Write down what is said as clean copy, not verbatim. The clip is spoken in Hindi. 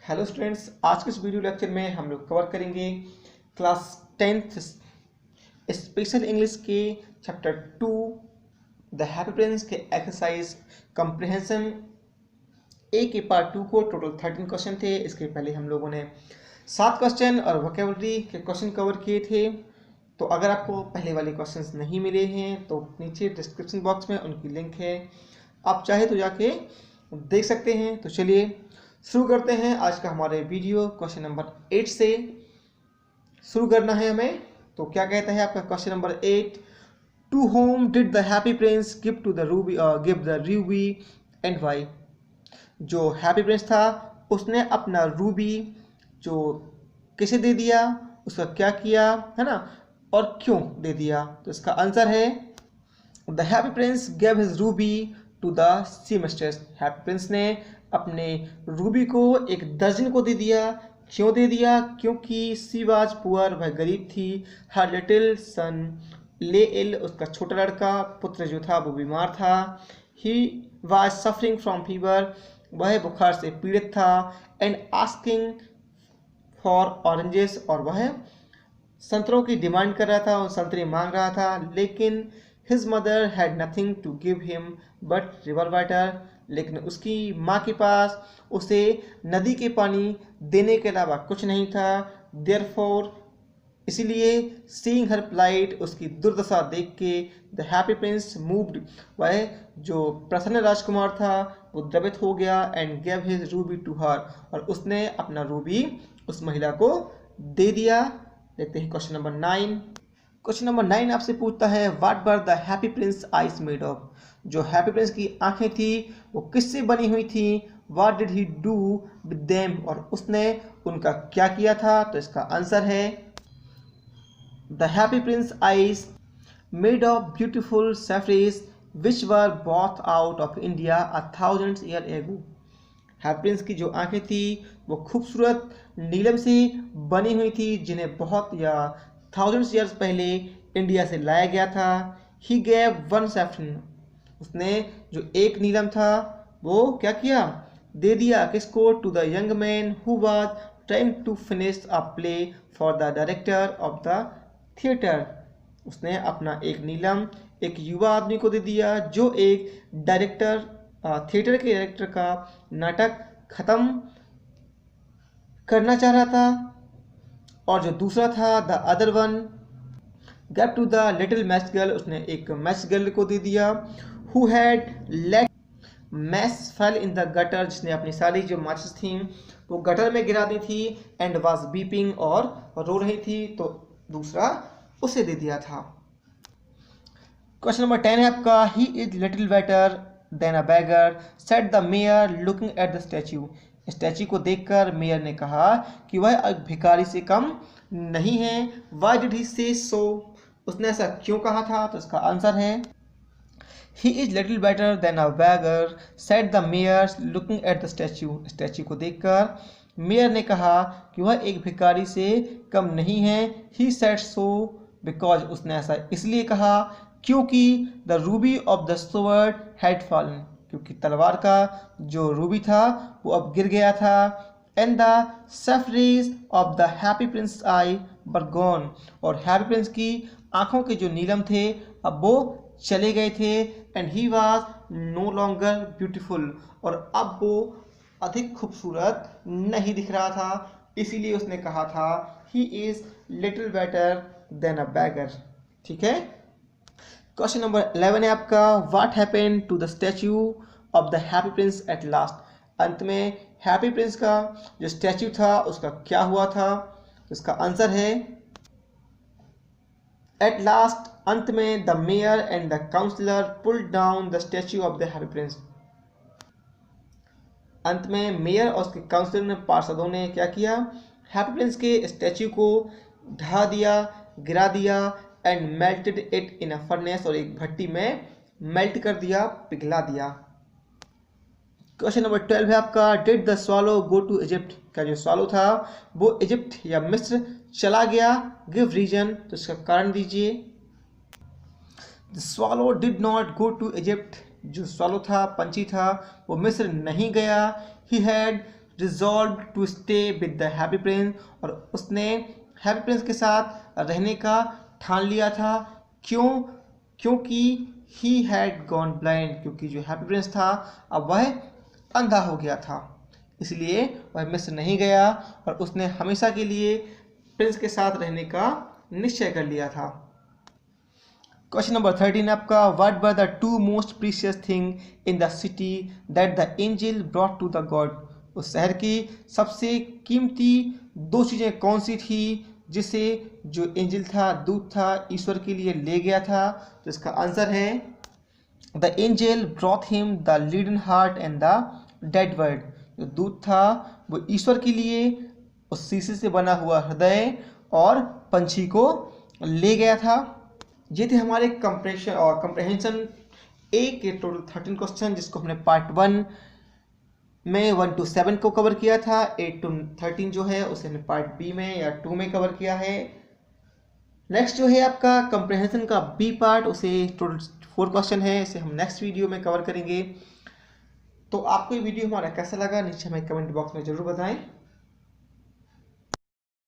हेलो स्टूडेंट्स, आज के इस वीडियो लेक्चर में हम लोग कवर करेंगे क्लास 10th स्पेशल इंग्लिश के चैप्टर 2 द हैप्पी प्रिंस के एक्सरसाइज कंप्रिहेंशन ए के पार्ट 2 को टोटल 13 क्वेश्चन थे। इसके पहले हम लोगों ने 7 क्वेश्चन और वोकैबुलरी के क्वेश्चन कवर किए थे। तो अगर आपको पहले वाले क्वेश्चंस नहीं मिले हैं तो नीचे डिस्क्रिप्शन बॉक्स में उनकी लिंक है, आप चाहे तो जाके देख सकते हैं। तो चलिए शुरू करते हैं आज का हमारे वीडियो। क्वेश्चन नंबर 8 से शुरू करना है हमें। तो क्या कहता है आपका question number 8, to whom did the Happy Prince give the ruby and why. जो हैप्पी प्रिंस था उसने अपना रूबी जो किसे दे दिया, उसका क्या किया है ना, और क्यों दे दिया। तो इसका आंसर है the Happy Prince gave his ruby to the seamstress. Happy Prince ने अपने रूबी को एक दर्जन को दे दिया। क्यों दे दिया? क्योंकि सी वाज पुअर, वह गरीब थी। हर लिटिल सन ले इल, उसका छोटा लड़का पुत्र जो था वो बीमार था। He was suffering from fever, वह बुखार से पीड़ित था। एंड आस्किंग फॉर ऑरेंजेस, और वह संतरों की डिमांड कर रहा था और संतरे मांग रहा था। लेकिन his mother had nothing to give him but river water, लेकिन उसकी माँ के पास उसे नदी के पानी देने के अलावा कुछ नहीं था। देयरफॉर, इसीलिए सीइंग हर प्लाइट, उसकी दुर्दशा देख के द हैप्पी प्रिंस मूव्ड, वह जो प्रसन्न राजकुमार था वो द्रवित हो गया। And gave his ruby to her, और उसने अपना रूबी उस महिला को दे दिया। देखते हैं क्वेश्चन नंबर 9। क्वेश्चन नंबर 9 आपसे पूछता है what were the Happy Prince eyes made of. जो हैप्पी प्रिंस की आंखें थी वो किससे बनी हुई थी। What did he do with them, और उसने उनका क्या किया था। तो इसका आंसर है the Happy Prince eyes made of beautiful sapphires which were brought out of India 1000 year ago. Happy Prince की जो आंखें थी वो खूबसूरत नीलम से बनी हुई थी, जिन्हें बहुत या 1000 ईयर्स पहले इंडिया से लाया गया था। ही गेव वन सैफरन, उसने जो एक नीलम था वो क्या किया, दे दिया। किसको? To the young man who was trying to finish a play for the director of the theatre. उसने अपना एक नीलम एक युवा आदमी को दे दिया जो एक डायरेक्टर, थिएटर के डायरेक्टर का नाटक खत्म करना चाह रहा था। और जो दूसरा था the other one gave to the little match girl, उसने एक मैच गर्ल को दे दिया। Who had let mess fell in the gutter, जिसने अपनी सारी जो माचिस थी वो गटर में गिरा दी थी। एंड वाज बीपिंग, और रो रही थी, तो दूसरा उसे दे दिया था। क्वेश्चन नंबर 10 है आपका ही is little better than a bagger said the mayor looking at the statue. Statue को देखकर मेयर ने कहा कि वह एक भिखारी से कम नहीं है। व्हाई डिड ही से सो, उसने ऐसा क्यों कहा था। तो इसका आंसर है ही is little better than a bagger said the mayor looking at the statue. Statue को देखकर मेयर ने कहा कि वह एक भिखारी से कम नहीं है। ही सेड सो बिकॉज, उसने ऐसा इसलिए कहा क्योंकि the Ruby of the sword had fallen, क्योंकि तलवार का जो रूबी था वो अब गिर गया था। And the sapphires of the Happy Prince eye were gone, और हैप्पी प्रिंस की आंखों के जो नीलम थे अब वो चले गए थे। And he was no longer beautiful, और अब वो अधिक खूबसूरत नहीं दिख रहा था, इसीलिए उसने कहा था he is little better than a beggar. ठीक है। क्वेश्चन नंबर 11 है आपका what happened to the statue of the Happy Prince at last. अंत में हैप्पी प्रिंस का जो स्टैच्यू था उसका क्या हुआ था। तो इसका आंसर है एट लास्ट, अंत में the mayor and the councillor pulled down the statue of the Happy Prince. अंत में मेयर और उसके काउंसलर ने, पार्षदों ने क्या किया, हैप्पी प्रिंस के स्टैच्यू को ढा दिया, गिरा दिया। And melted it in a furnace, और एक भट्टी में मेल्ट कर दिया, पिघला दिया। क्वेश्चन नंबर 12 है आपका did the swallow go to Egypt. क्या जो स्वॉलो था वो इजिप्ट या मिस्र चला गया। गिव रीजन, तो इसका कारण दीजिए। The swallow did not go to Egypt, जो स्वॉलो था, पंछी था, वो मिस्र नहीं गया। He had resolved to stay with the Happy Prince, और उसने हैप्पी प्रिंस के साथ रहने का ठान लिया था। क्यों? क्योंकि he had gone blind, क्योंकि जो हैप्पी प्रिंस था अब वह अंधा हो गया था, इसलिए वह मिस्र नहीं गया और उसने हमेशा के लिए प्रिंस के साथ रहने का निश्चय कर लिया था। क्वेश्चन नंबर 13 आपका, what were the two most precious thing in the city that the angel brought to the God. उस शहर की सबसे कीमती दो चीज़ें कौन सी थी जिसे जो एंजल था, दूत था, ईश्वर के लिए ले गया था? तो इसका आंसर है the angel brought him the leaden heart and the dead bird. जो दूत था वो ईश्वर के लिए उस शीशे से बना हुआ हृदय और पंछी को ले गया था। ये थे हमारे कंप्रेशन और कंप्रहेंशन ए के टोटल 13 क्वेश्चन, जिसको हमने पार्ट 1 में 1 to 7 को कवर किया था। 8 to 13 जो है उसे हमने पार्ट बी में या 2 में कवर किया है। नेक्स्ट जो है आपका कंप्रहेंशन का बी पार्ट, उसे टोटल 4 क्वेश्चन है, इसे हम नेक्स्ट वीडियो में कवर करेंगे। तो आपको ये वीडियो हमारा कैसा लगा नीचे हमें कमेंट बॉक्स में जरूर बताएं।